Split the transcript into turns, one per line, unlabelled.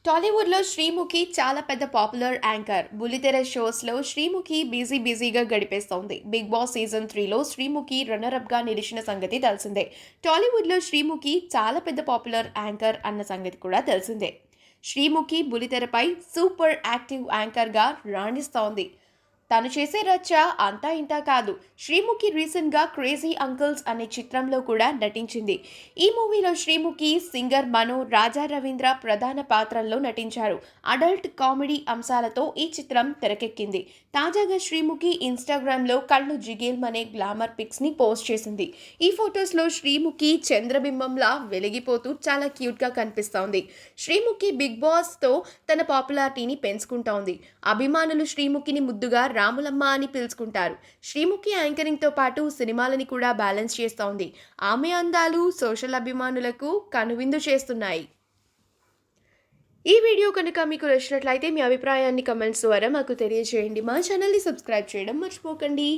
టాలీవుడ్‌లో 'శ్రీముఖి' చాలా పెద్ద పాపులర్ యాంకర్. బుల్లితెర షోస్‌లో 'శ్రీముఖి' బిజీగా గడిపేస్తోంది. 'బిగ్ బాస్' సీజన్ 3లో 'శ్రీముఖి' రన్నర్ అప్‌గా నిలిచిన సంగతి తెలిసిందే. టాలీవుడ్‌లో 'శ్రీముఖి' చాలా పెద్ద పాపులర్ యాంకర్ అన్న సంగతి కూడా తెలిసిందే. 'శ్రీముఖి' బుల్లితెరపై సూపర్ యాక్టివ్ యాంకర్‌గా రాణిస్తోంది. తను చేసే రచ్చ అంతా ఇంతా కాదు. 'శ్రీముఖి' రీసెంట్‌గా 'క్రేజీ అంకుల్స్' అనే చిత్రంలో కూడా నటించింది. ఈ మూవీలో 'శ్రీముఖి' సింగర్ మనో, రాజా రవీంద్ర ప్రధాన పాత్రల్లో నటించారు. అడల్ట్ కామెడీ అంశాలతో ఈ చిత్రం తెరకెక్కింది. తాజాగా 'శ్రీముఖి' ఇన్‌స్టాగ్రామ్‌లో కళ్ళు జిగేల్మనే గ్లామర్ పిక్స్‌ని పోస్ట్ చేసింది. ఈ ఫొటోస్‌లో 'శ్రీముఖి' చంద్రబింబంలా వెలిగిపోతూ చాలా క్యూట్‌గా కనిపిస్తోంది. 'శ్రీముఖి' 'బిగ్ బాస్'తో తన పాపులారిటీని పెంచుకుంటోంది. అభిమానులు 'శ్రీముఖిని' ముద్దుగా రాములమ్మ అని పిలుచుకుంటారు. 'శ్రీముఖి' యాంకరింగ్‌తో పాటు సినిమాలని కూడా బ్యాలెన్స్ చేస్తోంది. ఆమె అందాలు సోషల్ అభిమానులకు కనువిందు చేస్తున్నాయి. ఈ వీడియో కనుక మీకు నచ్చినట్లయితే మీ అభిప్రాయాన్ని కమెంట్స్ ద్వారా మాకు తెలియజేయండి. మా ఛానల్‌ని సబ్స్క్రైబ్ చేయడం మర్చిపోకండి.